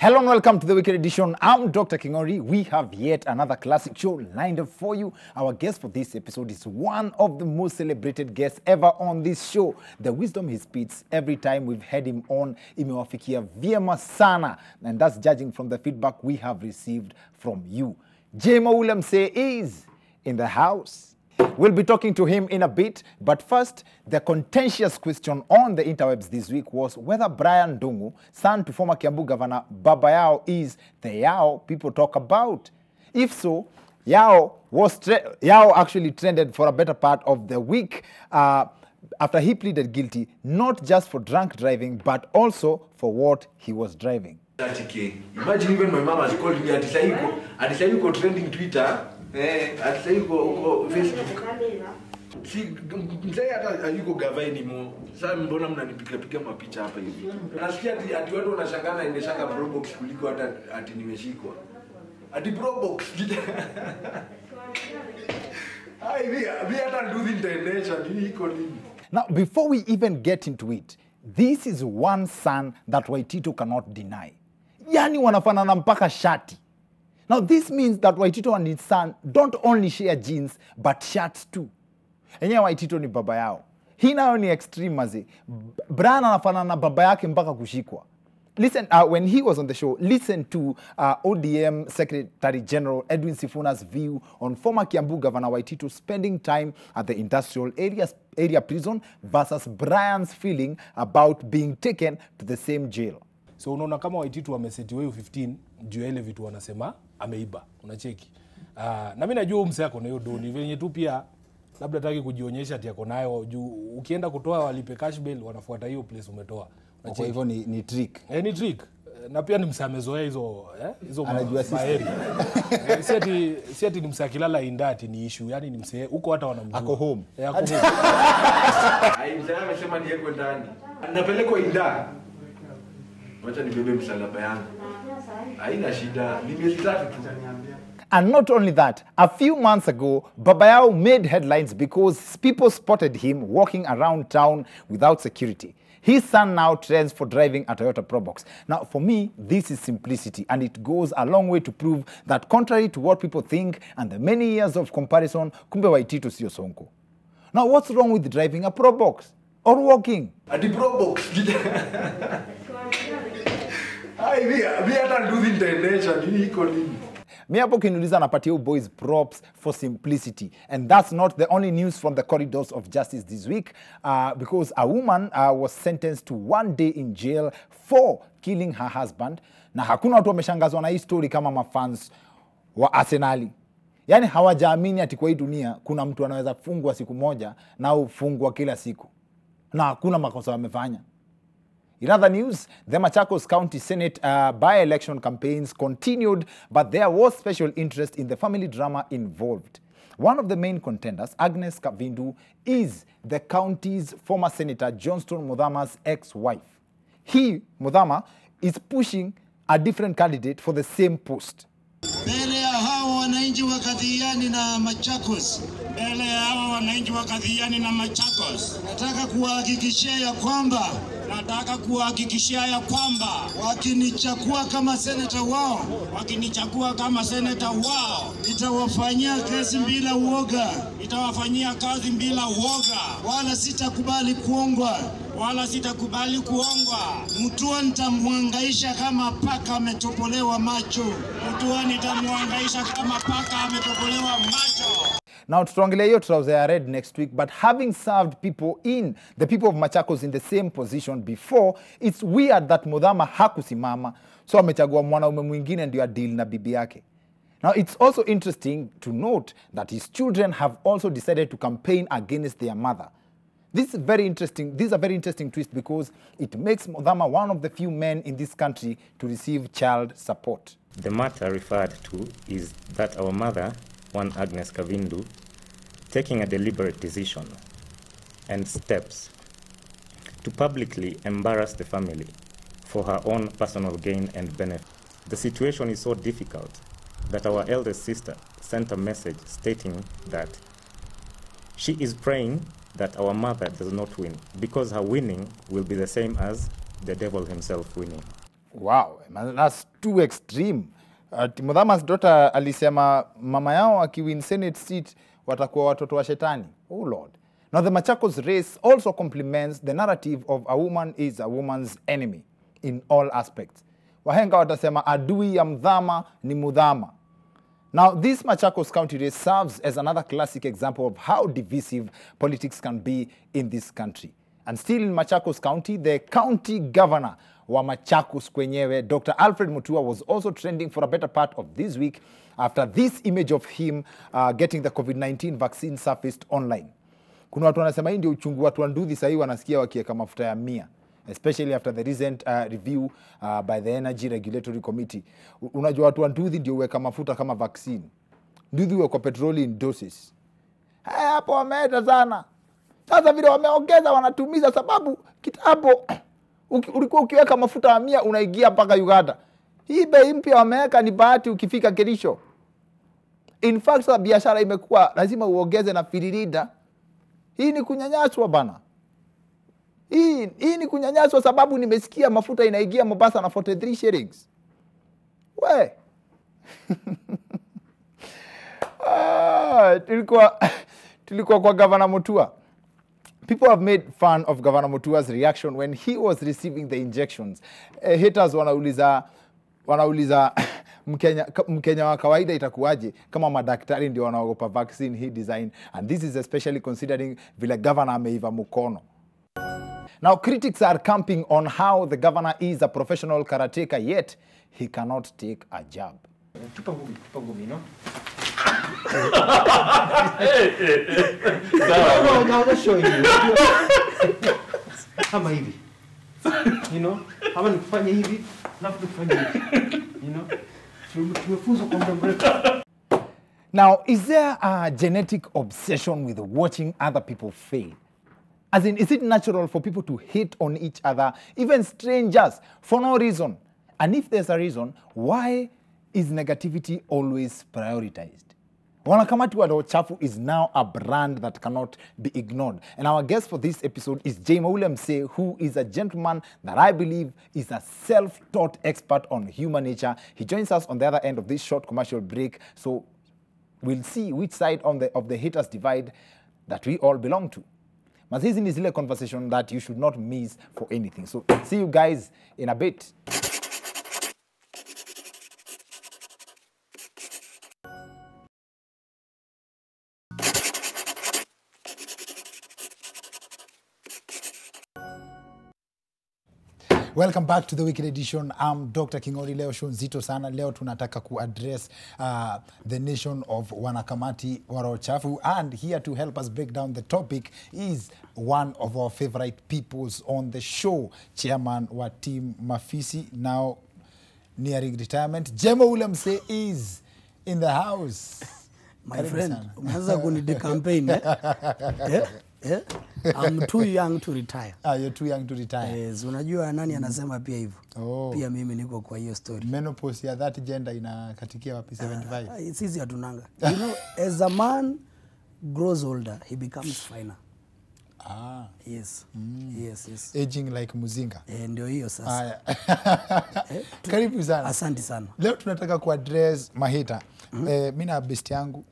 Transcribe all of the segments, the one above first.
Hello and welcome to the Weekend Edition. I'm Dr. Kingori. We have yet another classic show lined up for you. Our guest for this episode is one of the most celebrated guests ever on this show. The wisdom he spits every time we've had him on, imewafikia vyema sana. And that's judging from the feedback we have received from you. Jaymo Ule msee is in the house. We'll be talking to him in a bit, but first, the contentious question on the interwebs this week was whether Brian Ndung'u, son to former Kiambu Governor Baba Yao, is the Yao people talk about. If so, Yao actually trended for a better part of the week after he pleaded guilty, not just for drunk driving, but also for what he was driving. Imagine even my mom has called me at Isayuko trending Twitter. At Isayuko Facebook. Si mzee hata hayuko gava anymore. Sasa mbona mnanipiga mapicha hapa hivi? Nasikia ati watu wanashangana imeshaka Probox kuliko hata ati nimeshikwa. Ati Probox. We hata do the international iko nini? Now, before we even get into it, this is one son that Waitito cannot deny. Yani wanafanana mpaka shati. Now, this means that Waitito and his son don't only share genes, but shirts too. Enye Waitito ni baba yao. Hii nayo ni extreme mazi. Brian anafanana na baba yake mpaka kushikwa. Listen, when he was on the show, listen to ODM Secretary General Edwin Sifuna's view on former Kiambu Governor Waitito spending time at the industrial area prison versus Brian's feeling about being taken to the same jail. So unaona kama Waitito ameseti wewe 15 juu ya ile vitu wanasema ameiba, unacheki. Na mimi najua msee ako na hiyo doni venye tu pia labda hataki kujionyesha ati yako nayo juu ukienda kutoa walipe cash bail wanafuata hiyo place umetoa. Kwa hivyo ni trick. Ni trick. Na pia ni msee amezoea hizo anajua maheri. Si ati ni msee akilala indati ni issue, yani ni msee huko hata wanamjua. Ako home. Ako home. Ai msee amesema ni yeko ndani. Anapelekwa indani. Wacha nibebe msalaba yangu. Haina shida, ni miezi 3 tu. And not only that, a few months ago, Baba Yao made headlines because people spotted him walking around town without security. His son now trends for driving a Toyota Probox. Now, for me, this is simplicity, and it goes a long way to prove that contrary to what people think and the many years of comparison, kumbe Waitito sio sonko. Now, what's wrong with driving a Probox or walking? At the Probox. We hata do the international iko nini? Mi hapo kiniuliza napatia you boys props for simplicity. And that's not the only news from the corridors of justice this week, because a woman was sentenced to 1 day in jail for killing her husband. Na hakuna watu wameshangazwa na hii story kama mafans wa Arsenali. Yani hawajaamini ati kwa hii dunia kuna mtu anaweza fungwa siku moja na ufungwa kila siku. Na hakuna makosa wamefanya. In other news, the Machakos County Senate by-election campaigns continued, but there was special interest in the family drama involved. One of the main contenders, Agnes Kavindu, is the county's former Senator Johnston Muthama's ex-wife. He, Muthama, is pushing a different candidate for the same post. Mbele ya hawa wananchi wa Kadhiani na Machakos. Mbele ya hawa wananchi wa Kadhiani na Machakos. Nataka kuhakikishia ya kwamba wakinichagua kama seneta wao, nitawafanyia kazi bila uoga. Wala sitakubali kuongwa. Mtua nitamwangaisha kama paka ametobolewa macho. Now, tutaongelea hiyo trouser ya red next week, but having served the people of Machakos in the same position before, it's weird that Muthama hakusimama, so amechagua mwanaume mwingine ndio deal na bibi yake. Now, it's also interesting to note that his children have also decided to campaign against their mother. This is a very interesting twist because it makes Muthama one of the few men in this country to receive child support. The matter referred to is that our mother, one Agnes Kavindu, taking a deliberate decision and steps to publicly embarrass the family for her own personal gain and benefit. The situation is so difficult that our eldest sister sent a message stating that she is praying that our mother does not win because her winning will be the same as the devil himself winning. Wow, man, that's too extreme. Muthama's daughter alisema mama yao akiwin Senate seat watakuwa watoto wa shetani. Oh Lord. Now the Machakos race also complements the narrative of a woman is a woman's enemy in all aspects. Wahenga watasema adui ya mdhama ni mudhama. Now this Machakos County race serves as another classic example of how divisive politics can be in this country. And still in Machakos County, the county governor wa Machakos kwenyewe, Dr. Alfred Mutua, was also trending for a better part of this week after this image of him getting the COVID-19 vaccine surfaced online. Kuna watu wanasema hii ndio uchungu watu wa Nduthi sahii wanasikia wakiweka mafuta ya 100, especially after the recent review by the Energy Regulatory Committee. Unajua watu wa Nduthi ndio weka mafuta kama vaccine. Nduthi weka petroli in doses. Hapo wameenda sana. Sasa vile wameongeza wanatumiza sababu kitambo ulikuwa ukiweka mafuta ya 100 unaingia mpaka Uganda. Hii bei mpya wameweka ni bahati ukifika Kerisho. In fact, biashara imekuwa lazima uongeze na firirida. Hii ni kunyanyaswa bana. Hii ni kunyanyaswa sababu nimesikia mafuta inaingia Mombasa na 43 shillings. We. Tulikuwa kwa Governor Mutua. People have made fun of Governor Mutua's reaction when he was receiving the injections. Haters wanauliza Mkenya wa kawaida itakuwaje kama madaktari ndio wanaogopa vaccine hii design, and this is especially considering vile governor ameiva mkono. Now critics are camping on how the governor is a professional karateka yet he cannot take a jab. Tupa ngumi, no? No, I'll show you. Kama hivi. You know? Kama nikufanya hivi, alafu nikufanya hivi. You know? Tumefunzwa kwa muda mrefu. Now, is there a genetic obsession with watching other people fail? As in, is it natural for people to hate on each other, even strangers, for no reason? And if there's a reason, why is negativity always prioritized? Wanakamati wa Chafu is now a brand that cannot be ignored. And our guest for this episode is Jaymo Ule, msee, who is a gentleman that I believe is a self-taught expert on human nature. He joins us on the other end of this short commercial break. So we'll see which side of the haters divide that we all belong to. But this is a conversation that you should not miss for anything. So see you guys in a bit. Welcome back to the Weekend Edition. I'm Dr. Kingori. Leo show nzito sana. Leo tunataka address the nation of Wanakamati wa Chafu, and here to help us break down the topic is one of our favorite peoples on the show, chairman wa team Mafisi, now nearing retirement. Jaymo Ule, msee, is in the house. My friend, umeanza kunide campaign, eh? Yeah? I'm too young to retire. You're too young to retire. Yes, unajua nani anasema pia hivyo. Pia mimi niko kwa hiyo story. Menopause ya that gender inakatikia wapi 75? Sisi hatunanga. You know, as a man grows older, he becomes finer. Yes. Yes. Aging like muzinga. Ndio hiyo sasa. Karibu sana. Asante sana. Leo tunataka kuaddress mahita. Mimi na best yangu,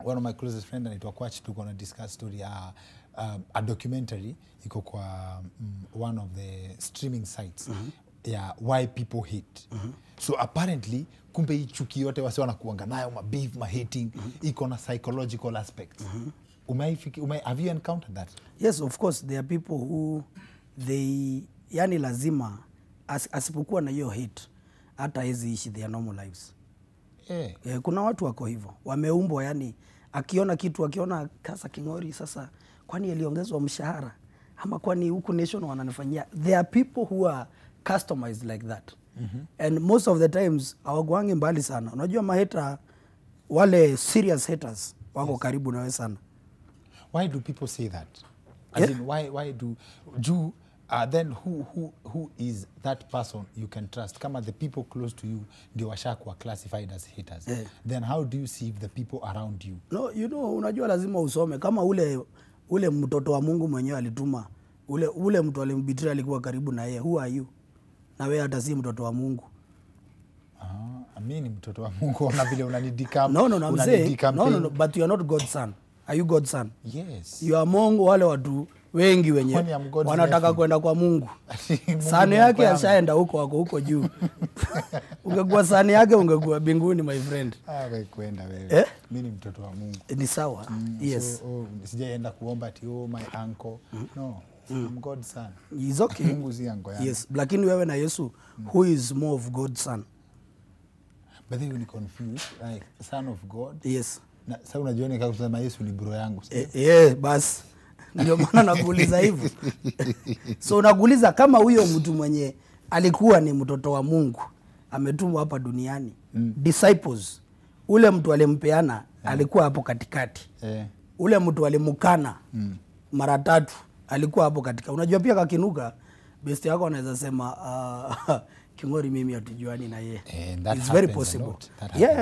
one of my closest friend anaitwa Kwachi, tuko na discuss story a documentary iko kwa one of the streaming sites ya why people hate. So apparently kumbe hii chuki yote wasi wanakuanga nayo, beef, hating, iko na psychological aspects. Have you encountered that? Yes, of course. There are people who yani lazima asipokuwa na hiyo hate hata hizi ishi their normal lives. Kuna watu wako hivyo, wameumbwa yani akiona kitu, akiona Kasa Kingori sasa kwani aliongezwa mshahara ama kwani huku nation wananifanyia. There are people who are customized like that. And most of the times hawagwangi mbali sana. Unajua maheta wale serious haters wako karibu nawe sana. Why do people say that? As in, why do then who is that person you can trust? Kama the people close to you ndio washakuwa classified as haters. Then how do you see if the people around you? No, you know, unajua lazima usome. Kama ule mtoto wa Mungu mwenyewe alituma, ule mtu alimbitria alikuwa karibu na yeye. Who are you? na wewe hata si mtoto wa Mungu. Mimi ni mtoto wa Mungu na vile unanidikam. No, I'm saying, no, but you are not God's son. Are you God's son? Yes. You are among wale watu wengi wenye wanataka kwenda kwa Mungu. Sani yake ashaenda huko, wako huko juu. Ungekuwa sani yake ungekuwa mbinguni, my friend. Kwenda wewe. Mimi ni mtoto wa Mungu. Ni sawa. Yes. So, sijaenda kuomba ati my uncle. No. I'm God's son. He's okay. Mungu si uncle yangu. Yes. Lakini wewe na Yesu, who is more of God's son? But then when you confuse, like son of God. Yes. Na sasa unajua ni kama kusema Yesu ni bro yangu. Bas. Ndio maana nakuuliza hivyo. So unakuuliza kama huyo mtu mwenye alikuwa ni mtoto wa Mungu, ametumwa hapa duniani. Disciples, ule mtu alimpeana alikuwa hapo katikati. Ule mtu alimukana mara 3 alikuwa hapo katikati. Unajua pia kakinuka best yako anaweza sema Kingori mimi hatujuani na yeye. It's very possible.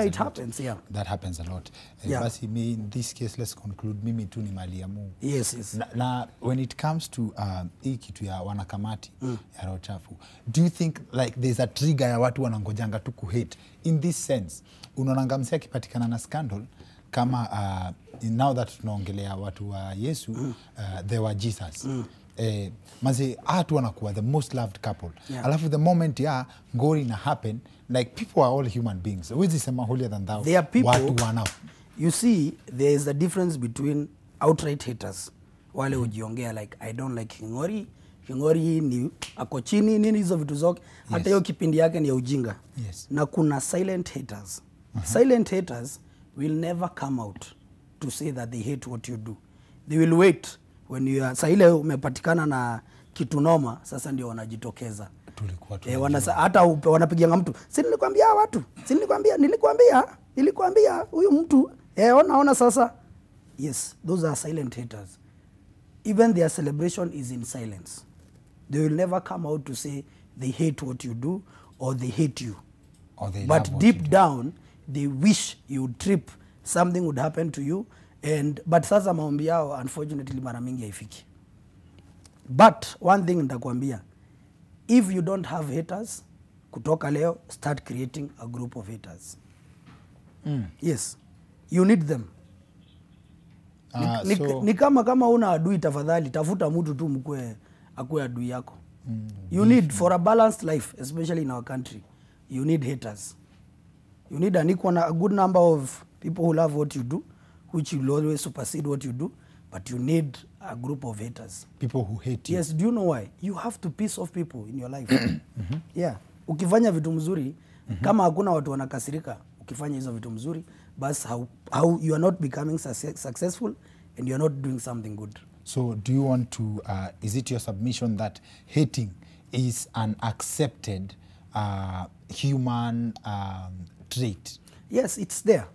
It happens. Yeah. That happens a lot. Basi in this case let's conclude mimi tu ni mali ya Mungu. Yes. Na when it comes to hii kitu ya wanakamati ya roho chafu, do you think like there's a trigger ya watu wanangojanga tu kuhate in this sense? Unaonanga msee akipatikana na scandal kama now that tunaongelea watu wa Yesu, they were Jesus. Maze watu wanakuwa the most loved couple. Alafu the moment ngori na happen, like people are all human beings. Huwezi sema holier than thou. There are people, watu wanao. You see, there is a difference between outright haters. Wale ujiongea like I don't like Kingori. Kingori ni ako chini nini hizo vitu zote. Hata hiyo kipindi yake ni ya ujinga. Na kuna silent haters. Silent haters will never come out to say that they hate what you do. They will wait when you are ile umepatikana na kitu noma, sasa ndio wanajitokeza. Hata wanapigianga mtu, si nilikwambia watu, si nilikwambia huyu mtu ona sasa. Yes, those are silent haters. Even their celebration is in silence. They will never come out to say they hate what you do or they hate you. But deep down they wish you would trip, something would happen to you. But sasa maombi yao unfortunately mara mingi haifiki. But one thing nitakwambia, if you don't have haters, kutoka leo start creating a group of haters. Yes, you need them. Ni kama una adui, tafadhali tafuta mtu tu mkue akue adui yako. You need, for a balanced life, especially in our country, you need haters. You need a good number of people who love what you do, which will always supersede what you do, but you need a group of haters. People who hate you. Yes, do you know why? You have to piss off people in your life. Yeah. Ukifanya vitu mzuri, kama hakuna watu wanakasirika, ukifanya hizo vitu mzuri, bas how you are not becoming successful and you are not doing something good. So do you want to, is it your submission that hating is an accepted human trait? Yes, it's there.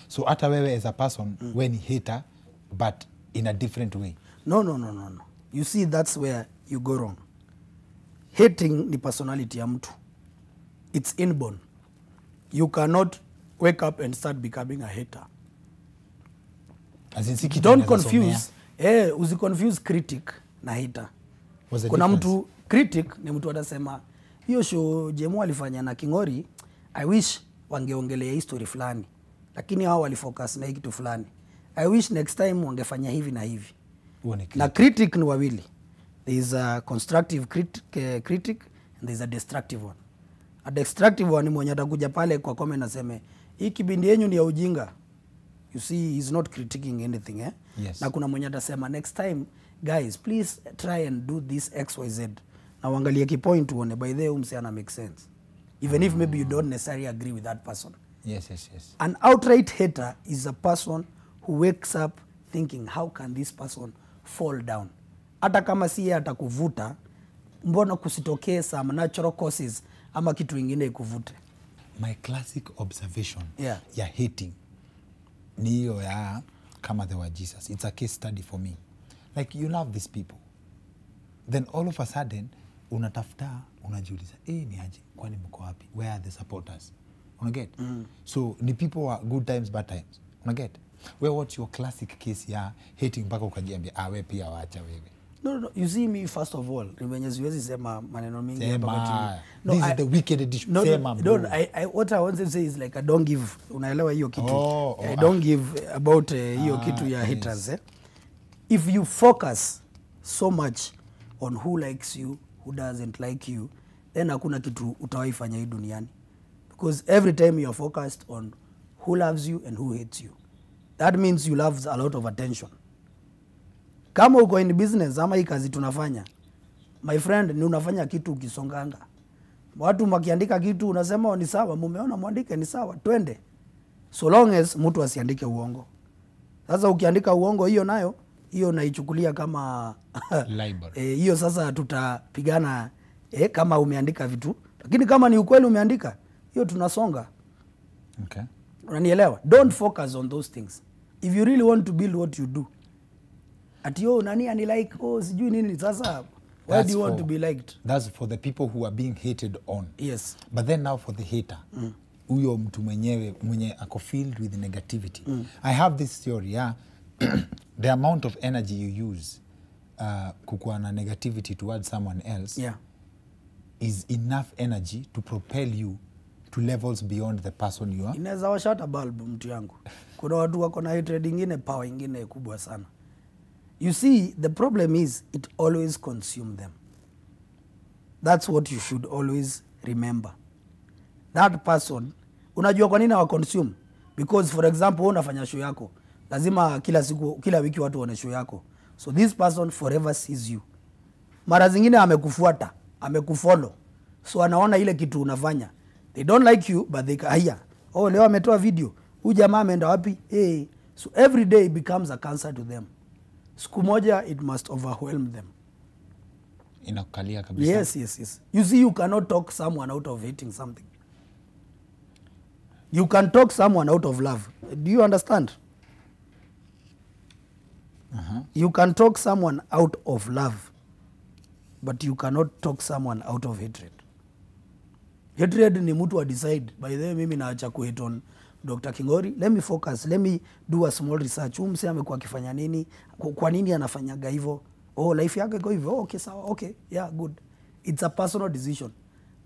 So hata wewe as a person, when you hater, but in a different way? No. You see, that's where you go wrong. Hating ni personality ya mtu. It's inborn. You cannot wake up and start becoming a hater. As in, don't confuse. Usiconfuse critic na hater. Kuna mtu critic ni mtu atasema hiyo show Jaymo alifanya na Kingori, I wish wangeongelea history fulani, lakini hao walifocus na kitu fulani. I wish next time wangefanya hivi na hivi. Na critic ni wawili. There is a constructive critic and there is a destructive one. A destructive one ni mwenye atakuja pale kwa comment aseme hii kibindi yenu ni ya ujinga. You see, he's not critiquing anything. Yes. Na kuna mwenye atasema next time guys please try and do this XYZ. Na uangalie ki point uone by the way msiana make sense. Even if maybe you don't necessarily agree with that person. Yes. An outright hater is a person who wakes up thinking, how can this person fall down? Hata kama si yeye atakuvuta, mbona kusitokee some natural causes ama kitu ingine ikuvute? My classic observation ya hating ni hiyo ya kama they were Jesus. It's a case study for me. Like you love these people. Then all of a sudden unatafuta, unajiuliza, ni aje, kwani mko wapi? Where are the supporters? Unaget? So ni people were good times, bad times. Unaget? What's your classic case ya hating mpaka ukajiambia, we pia waacha wewe? No, you see me first of all, venye siwezi sema maneno mingi hapa kwa Sema. TV. This is the wicked edition. No, Sema, bro. what I want to say is like I don't give, unaelewa hiyo kitu. I Oh, don't give about hiyo kitu ya haters. If you focus so much on who likes you, who doesn't like you, then hakuna kitu utawahi fanya hii duniani. Because every time you are focused on who loves you and who hates you, that means you love a lot of attention. Kama uko in business ama hii kazi tunafanya, my friend, ni unafanya kitu ukisonganga. Watu makiandika kitu unasema ni sawa, mumeona mwandike ni sawa, twende. So long as mtu asiandike uongo. Sasa ukiandika uongo hiyo nayo, hiyo naichukulia kama Libel. Hiyo sasa tutapigana kama umeandika vitu. Lakini kama ni ukweli umeandika, hiyo tunasonga. Okay. Unanielewa? Don't focus on those things. If you really want to build what you do, ati nani ani like, sijui nini sasa, why do you want to be liked? That's for the people who are being hated on. Yes. But then now for the hater. Huyo mtu mwenye ako filled with negativity. I have this theory, yeah. The amount of energy you use kukuwa na negativity towards someone else, Yeah. is enough energy to propel you to levels beyond the person you are. Inaweza washata bulb mtu yangu. Kuna watu wako na hatred ingine, power ingine kubwa sana. You see, the problem is it always consume them. That's what you should always remember. That person, unajua kwa nini wa consume? Because for example, unafanya show yako, lazima kila wiki watu waone show yako. So this person forever sees you. Mara zingine amekufuata, amekufollow. So anaona ile kitu unafanya. They don't like you, but they haya. Leo ametoa video. Huyu jamaa ameenda wapi? So every day becomes a cancer to them. Siku moja it must overwhelm them. Inakukalia kabisa. Yes. You see, you cannot talk someone out of hating something. You can talk someone out of love. Do you understand? You can talk someone out of love, but you cannot talk someone out of hatred. Hatred ni mtu wa decide. By the way, mimi naacha kuhate on Dr. Kingori. Let me focus. Let me do a small research. Msee amekuwa akifanya nini? Kwa nini anafanyaga hivyo? Life yake iko hivyo. Okay, sawa. Okay. Yeah, good. It's a personal decision.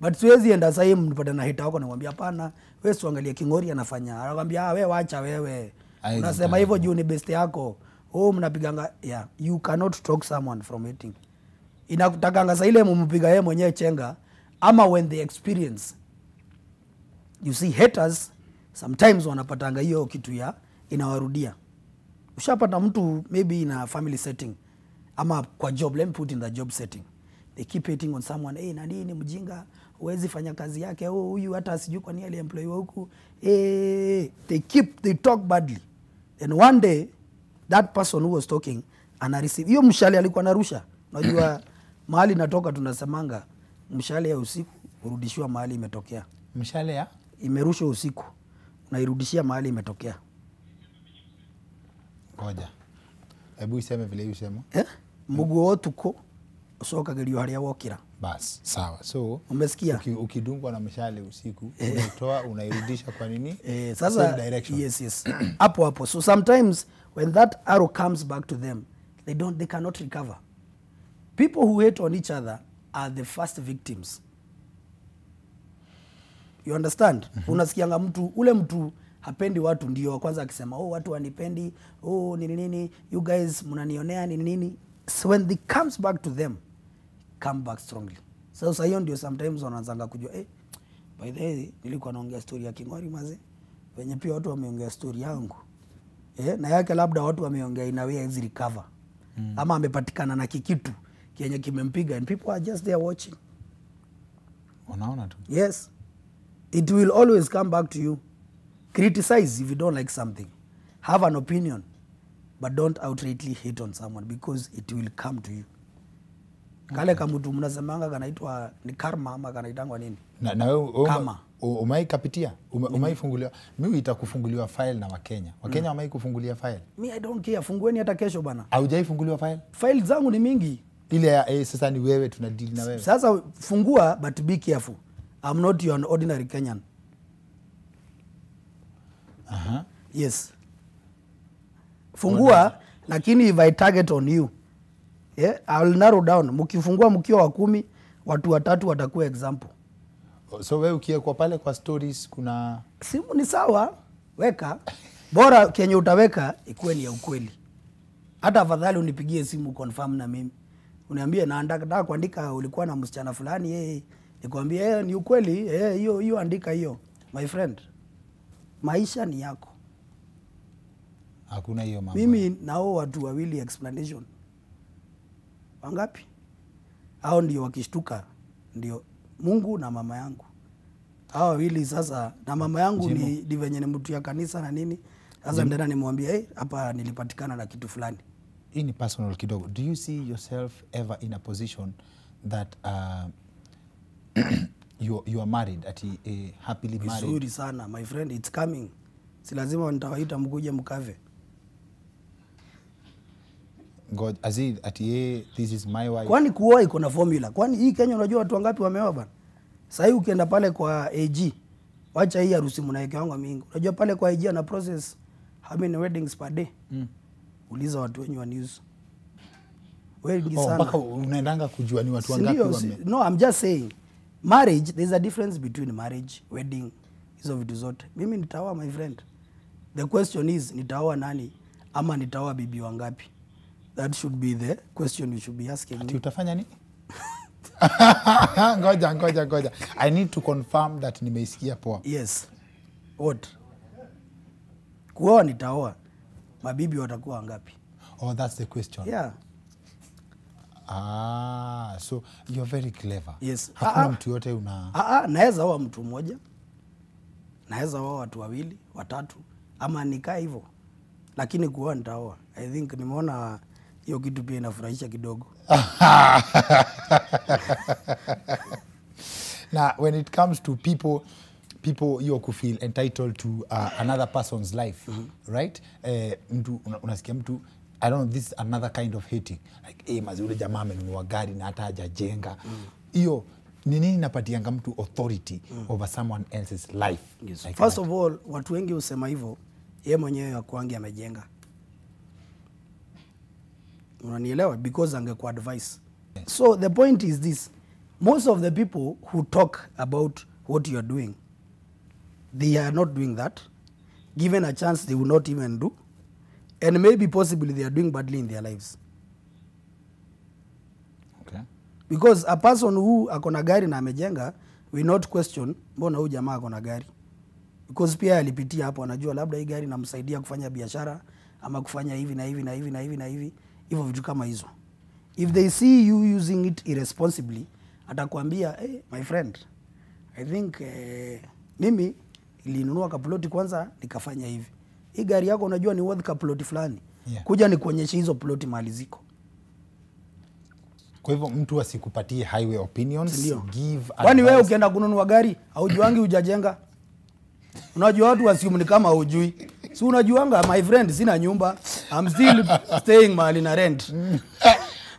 But siwezi enda sasa hivi mpata na hate wako namwambia hapana, wewe usiangalie Kingori anafanya. Anakuambia wewe wacha wewe. Unasema hivyo juu ni best yako. Mnapiganga. Yeah, you cannot talk someone from hating. Inakutakanga sasa ile mumpiga yeye mwenyewe chenga ama when they experience. You see, haters sometimes wanapatanga hiyo kitu ya inawarudia. Ushapata mtu maybe in a family setting ama kwa job, let me put in the job setting. They keep hating on someone. Nani ni mjinga, huwezi fanya kazi yake. Huyu hata sijui kwa nini aliemployiwa huku. They talk badly. And one day that person who was talking ana receive hiyo mshale alikuwa narusha. Unajua mahali natoka tunasemanga mshale ya usiku urudishiwa mahali imetokea. Mshale ya Imerushwa usiku unairudishia mahali imetokea. Ngoja. Hebu iseme vile usema. Mugu otuko usoka gerio haria wokira. Bas, sawa. So umesikia? Ukidungwa na mshale usiku, unaitoa unairudisha kwa nini? Sasa direction. Yes. Hapo. So sometimes when that arrow comes back to them, they cannot recover. People who hate on each other are the first victims. You understand? Unasikianga ule mtu hapendi watu ndio kwanza akisema watu wanipendi, nini, you guys mnanionea nini. So when they comes back to them, come back strongly. So hiyo ndio sometimes wanaanza kujua by the way nilikuwa naongea story ya Kingori maze, wenye pia watu wameongea story yangu. Na yake labda watu wameongea in a way as recover. Ama amepatikana na kikitu kenye kimempiga and people are just there watching. Unaona tu. Yes. It will always come back to you. Criticize if you don't like something. Have an opinion, but don't outrightly hate on someone because it will come to you. Kale kamutu mnasemanga kanaitwa ni karma ama kanaitangwa nini? Na wewe Kama umaikapitia? Umaifunguliwa? Mimi itakufunguliwa file na Wakenya. Wakenya wamaikufungulia file? Me I don't care. Fungueni hata kesho bana. Haujaifunguliwa file? File zangu ni mingi. Ile ya sasa ni wewe tunadeal na wewe. Sasa fungua but be careful. I'm not your ordinary Kenyan. Yes. Fungua lakini if I target on you, Yeah, I'll narrow down. Mkifungua mkiwa wa 10, watu 3 watakuwa example. So wewe ukiekwa pale kwa stories kuna Simu ni sawa, weka. Bora kenye utaweka ikuwe ni ya ukweli. Hata afadhali unipigie simu confirm na mimi. Uniambie nataka kuandika ulikuwa na msichana fulani nikwambie ni ukweli, hiyo andika hiyo. My friend, maisha ni yako. hakuna hiyo mambo. Mimi nao watu wawili explanation. Wangapi? Hao ndio wakishtuka, ndio Mungu na mama yangu. Hao wawili sasa, na mama yangu ni venye ni mtu ya kanisa na nini. Sasa ndana nimwambia hapa nilipatikana na kitu fulani. Hii ni personal kidogo. Do you see yourself ever in a position that you are married, happily married? Vizuri sana my friend, it's coming. Si lazima nitawaita mkuje mkave. God, this is my wife. Kwani kuoa iko na formula? Kwani hii Kenya unajua watu wangapi wameoa bana? Sasa hii ukienda pale kwa AG, wacha hii harusi mnaekeanga mingi. Unajua pale kwa AG ana process how many weddings per day? Uliza watu wenye wa news. Wengi sana. Mpaka unaendanga kujua ni watu wangapi wame. No, I'm just saying marriage, there's a difference between marriage, wedding, hizo vitu zote. Mimi nitaoa my friend. The question is nitaoa nani ama nitaoa bibi wangapi? That should be the question you should be asking me. Utafanya nini? Ngoja. I need to confirm that nimeisikia poa. Yes. What? Kuoa nitaoa. Mabibi watakuwa wangapi? Oh, that's the question. Yeah. So you're very clever. Yes. Hakuna mtu yote naweza oa mtu mmoja. Naweza oa watu 2, 3 ama nikae hivyo. Lakini kuoa nitaoa. I think nimeona hiyo kitu pia inafurahisha kidogo. Now, when it comes to people you could feel entitled to another person's life, right? Mtu unasikia mtu, I don't know, this is another kind of hating. Like, mazi ule jamaa amenunua gari na hata hajajenga. Hiyo ni nini napatianga mtu authority over someone else's life? Yes. Like First that. of all, watu wengi husema hivyo, yeye mwenyewe hakuangi amejenga. Unanielewa? Because angekuwa advice. So the point is this, most of the people who talk about what you are doing, they are not doing that. Given a chance, they will not even do. And maybe possibly they are doing badly in their lives. Okay. Because a person who akona gari na amejenga, we not question, mbona huyu jamaa akona gari? Because pia alipitia hapo, anajua labda hii gari namsaidia kufanya biashara, ama kufanya hivi na hivi na hivi na hivi na hivi. Hivyo vitu kama hizo. If they see you using it irresponsibly, atakwambia, my friend, I think mimi ilinunua kaploti kwanza nikafanya hivi. Hii gari yako unajua ni worth kaploti fulani. Yeah. Kuja nikuonyeshe hizo ploti mahali ziko. Kwa hivyo mtu asikupatie highway opinions, give Kwani wewe ukienda kununua gari haujuangi hujajenga? Unajua watu assume ni kama hujui. Si unajuanga my friend, sina nyumba. I'm still staying mahali na rent.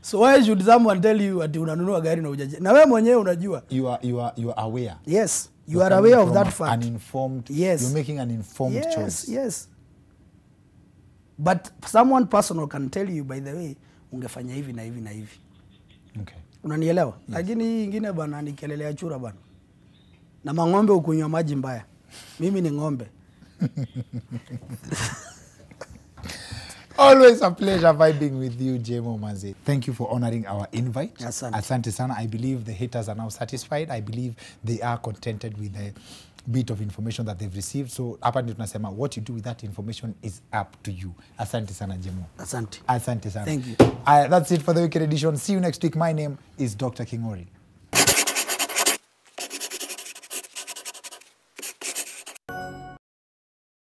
So why should someone tell you ati unanunua gari na hujajenga? Na wewe mwenyewe unajua. You are aware. Yes, you are aware of that fact. An informed. Yes. You're making an informed choice. Yes. But someone personal can tell you, by the way, ungefanya hivi na hivi na hivi. Okay. Unanielewa? Yes. Lakini hii ingine bana ni kelele ya chura bana. Na mang'ombe ukunywa maji mbaya. Mimi ni ng'ombe. Always a pleasure vibing with you, Jaymo Manze. Thank you for honoring our invite. Asante sana. I believe the haters are now satisfied. I believe they are contented with the bit of information that they've received. So hapa ndio tunasema what you do with that information is up to you. Asante sana, Jaymo. Asante. Asante sana. Thank you. That's it for the weekend edition. See you next week. My name is Dr. Kingori.